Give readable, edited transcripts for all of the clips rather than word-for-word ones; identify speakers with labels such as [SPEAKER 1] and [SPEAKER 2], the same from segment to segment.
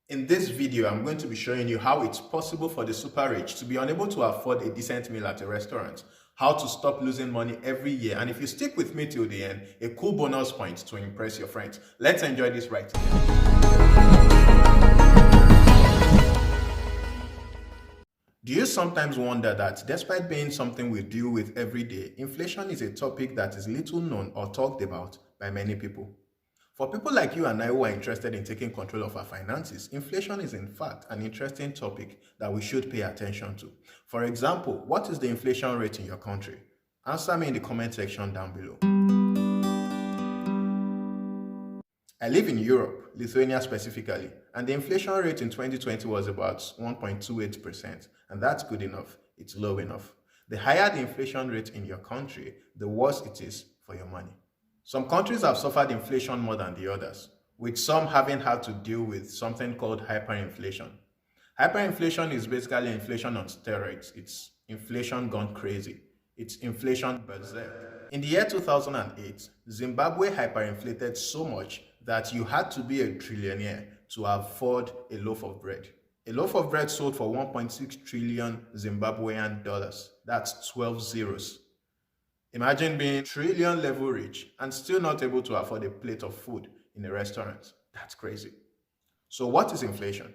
[SPEAKER 1] In this video, I'm going to be showing you how it's possible for the super rich to be unable to afford a decent meal at a restaurant, how to stop losing money every year, and if you stick with me till the end, a cool bonus point to impress your friends. Let's enjoy this right here. Do you sometimes wonder that despite being something we deal with every day, inflation is a topic that is little known or talked about by many people? For people like you and I who are interested in taking control of our finances, inflation is in fact an interesting topic that we should pay attention to. For example, what is the inflation rate in your country? Answer me in the comment section down below. I live in Europe, Lithuania specifically, and the inflation rate in 2020 was about 1.28%, and that's good enough. It's low enough. The higher the inflation rate in your country, the worse it is for your money. Some countries have suffered inflation more than the others, with some having had to deal with something called hyperinflation. Hyperinflation is basically inflation on steroids. It's inflation gone crazy. It's inflation berserk. In the year 2008, Zimbabwe hyperinflated so much that you had to be a trillionaire to afford a loaf of bread. A loaf of bread sold for 1.6 trillion Zimbabwean dollars. That's 12 zeros. Imagine being trillion level rich and still not able to afford a plate of food in a restaurant. That's crazy. So what is inflation?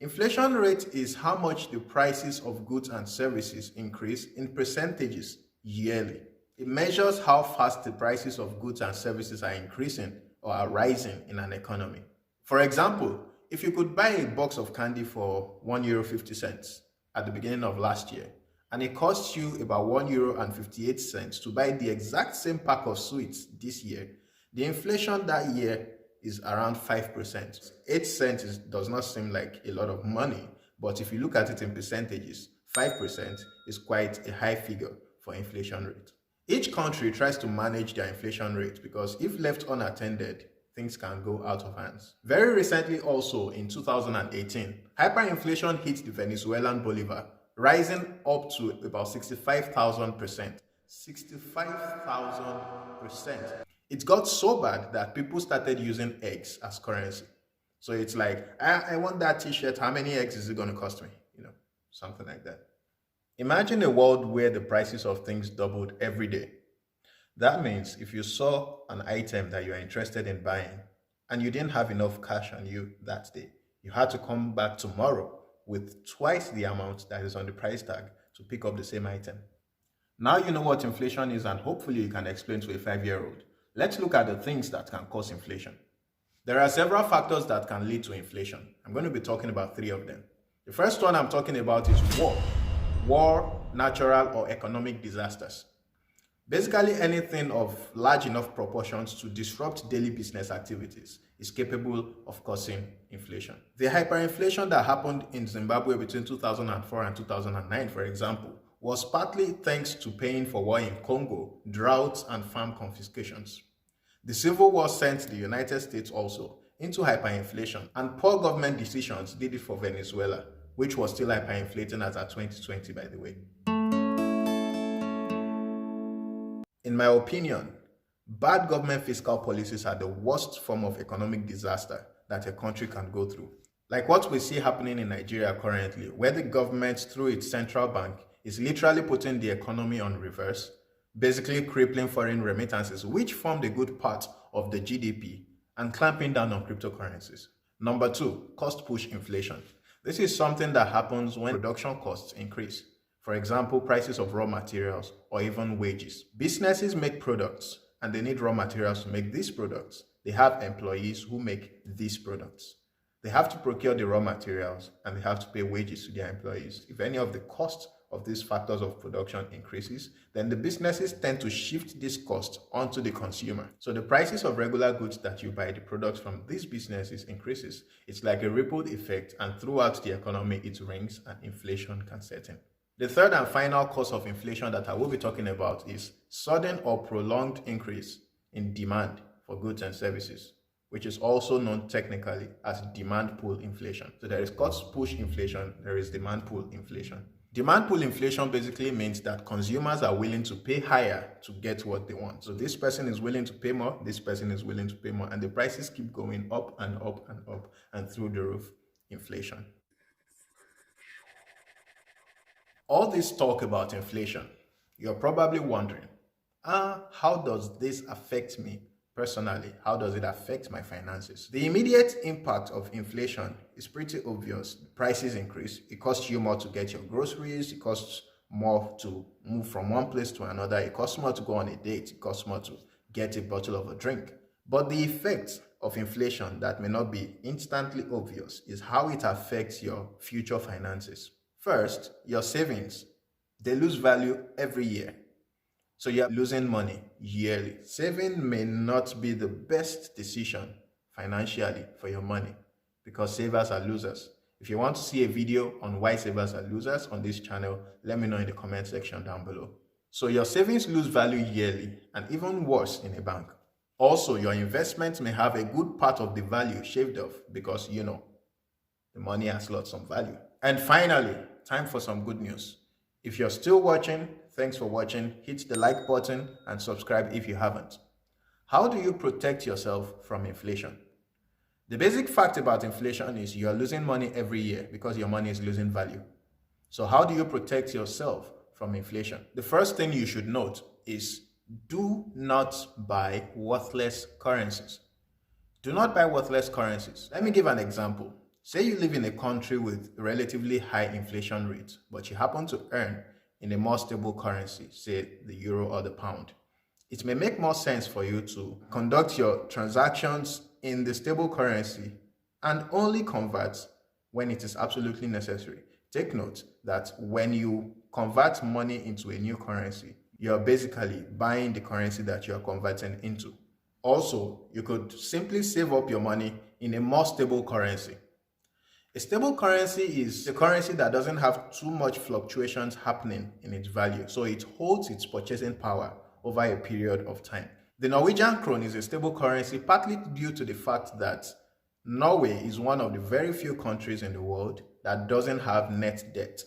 [SPEAKER 1] Inflation rate is how much the prices of goods and services increase in percentages yearly. It measures how fast the prices of goods and services are increasing or are rising in an economy. For example, if you could buy a box of candy for €1.50 at the beginning of last year, and it costs you about €1.58 to buy the exact same pack of sweets this year, the inflation that year is around 5%. 8 cents does not seem like a lot of money, but if you look at it in percentages, 5% is quite a high figure for inflation rate. Each country tries to manage their inflation rate because if left unattended, things can go out of hands. Very recently also, in 2018, hyperinflation hit the Venezuelan bolivar, rising up to about 65,000%. 65,000%. It got so bad that people started using eggs as currency. So it's like, I want that t-shirt, how many eggs is it going to cost me? Something like that. Imagine a world where the prices of things doubled every day. That means if you saw an item that you are interested in buying and you didn't have enough cash on you that day, you had to come back tomorrow with twice the amount that is on the price tag to pick up the same item. Now you know what inflation is, and hopefully you can explain to a 5-year-old. Let's look at the things that can cause inflation. There are several factors that can lead to inflation. I'm going to be talking about 3 of them. The first one I'm talking about is war. War, natural or economic disasters. Basically, anything of large enough proportions to disrupt daily business activities is capable of causing inflation. The hyperinflation that happened in Zimbabwe between 2004 and 2009, for example, was partly thanks to paying for war in Congo, droughts, and farm confiscations. The Civil War sent the United States also into hyperinflation, and poor government decisions did it for Venezuela, which was still hyperinflating as at 2020, by the way. In my opinion, bad government fiscal policies are the worst form of economic disaster that a country can go through. Like what we see happening in Nigeria currently, where the government, through its central bank, is literally putting the economy on reverse, basically crippling foreign remittances, which formed a good part of the GDP, and clamping down on cryptocurrencies. Number 2, cost push inflation. This is something that happens when production costs increase. For example, prices of raw materials or even wages. Businesses make products and they need raw materials to make these products. They have employees who make these products. They have to procure the raw materials and they have to pay wages to their employees. If any of the cost of these factors of production increases, then the businesses tend to shift this cost onto the consumer. So the prices of regular goods that you buy, the products from these businesses, increases. It's like a ripple effect, and throughout the economy it rings and inflation can set in. The third and final cause of inflation that I will be talking about is sudden or prolonged increase in demand for goods and services, which is also known technically as demand pull inflation. So there is cost push inflation, there is demand pull inflation. Demand pull inflation basically means that consumers are willing to pay higher to get what they want. So this person is willing to pay more, this person is willing to pay more, and the prices keep going up and up and up and through the roof. Inflation. All this talk about inflation, you're probably wondering, how does this affect me personally? How does it affect my finances? The immediate impact of inflation is pretty obvious. Prices increase. It costs you more to get your groceries. It costs more to move from one place to another. It costs more to go on a date. It costs more to get a bottle of a drink. But the effect of inflation that may not be instantly obvious is how it affects your future finances. First, your savings. They lose value every year. So you're losing money yearly. Saving may not be the best decision financially for your money because savers are losers. If you want to see a video on why savers are losers on this channel, let me know in the comment section down below. So your savings lose value yearly, and even worse in a bank. Also, your investments may have a good part of the value shaved off because, the money has lost some value. And finally, time for some good news. If you're still watching, thanks for watching. Hit the like button and subscribe if you haven't. How do you protect yourself from inflation? The basic fact about inflation is you're losing money every year because your money is losing value. So how do you protect yourself from inflation? The first thing you should note is do not buy worthless currencies. Do not buy worthless currencies. Let me give an example. Say you live in a country with relatively high inflation rates, but you happen to earn in a more stable currency, say the euro or the pound. It may make more sense for you to conduct your transactions in the stable currency and only convert when it is absolutely necessary. Take note that when you convert money into a new currency, you're basically buying the currency that you're converting into. Also, you could simply save up your money in a more stable currency. A stable currency is a currency that doesn't have too much fluctuations happening in its value, so it holds its purchasing power over a period of time. The Norwegian krone is a stable currency partly due to the fact that Norway is one of the very few countries in the world that doesn't have net debt.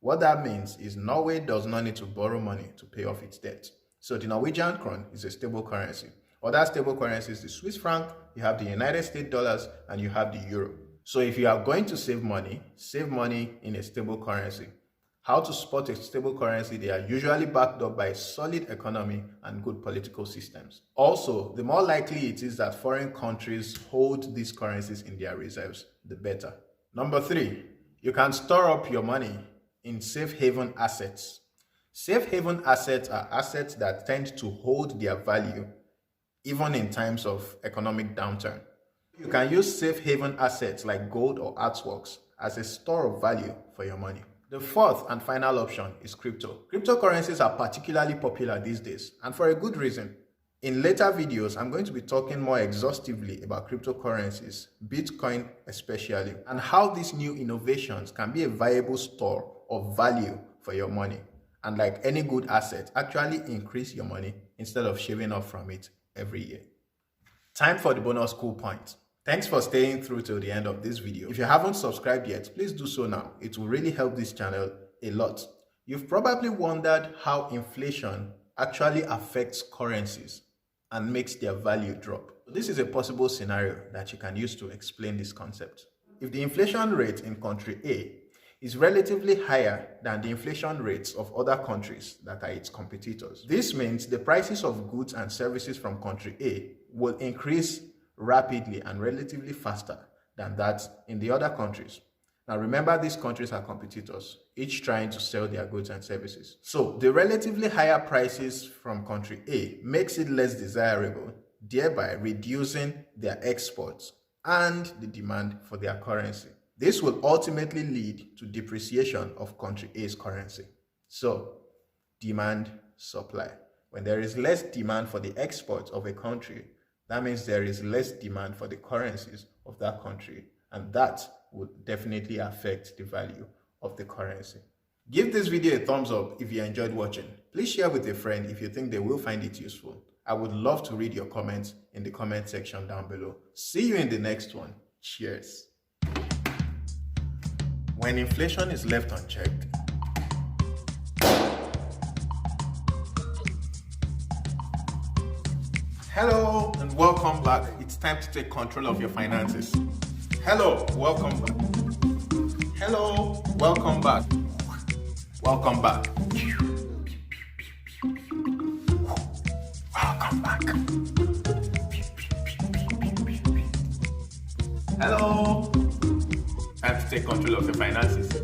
[SPEAKER 1] What that means is Norway does not need to borrow money to pay off its debt. So the Norwegian krone is a stable currency. Other stable currencies, the Swiss franc, you have the United States dollars, and you have the euro. So if you are going to save money in a stable currency. How to spot a stable currency? They are usually backed up by a solid economy and good political systems. Also, the more likely it is that foreign countries hold these currencies in their reserves, the better. Number 3, you can store up your money in safe haven assets. Safe haven assets are assets that tend to hold their value even in times of economic downturn. You can use safe haven assets like gold or artworks as a store of value for your money. The fourth and final option is crypto. Cryptocurrencies are particularly popular these days, and for a good reason. In later videos, I'm going to be talking more exhaustively about cryptocurrencies, Bitcoin especially, and how these new innovations can be a viable store of value for your money. And like any good asset, actually increase your money instead of shaving off from it every year. Time for the bonus cool point. Thanks for staying through till the end of this video. If you haven't subscribed yet, please do so now. It will really help this channel a lot. You've probably wondered how inflation actually affects currencies and makes their value drop. This is a possible scenario that you can use to explain this concept. If the inflation rate in country A is relatively higher than the inflation rates of other countries that are its competitors, this means the prices of goods and services from country A will increase rapidly and relatively faster than that in the other countries. Now remember, these countries are competitors, each trying to sell their goods and services. So the relatively higher prices from country A makes it less desirable, thereby reducing their exports and the demand for their currency. This will ultimately lead to depreciation of country A's currency. So demand, supply. When there is less demand for the exports of a country, that means there is less demand for the currencies of that country, and that would definitely affect the value of the currency. Give this video a thumbs up if you enjoyed watching. Please share with a friend if you think they will find it useful. I would love to read your comments in the comment section down below. See you in the next one. Cheers. When inflation is left unchecked, Hello and welcome back. It's time to take control of your finances. Hello, welcome back. Hello, welcome back. Welcome back. Welcome back. Hello. Time to take control of your finances.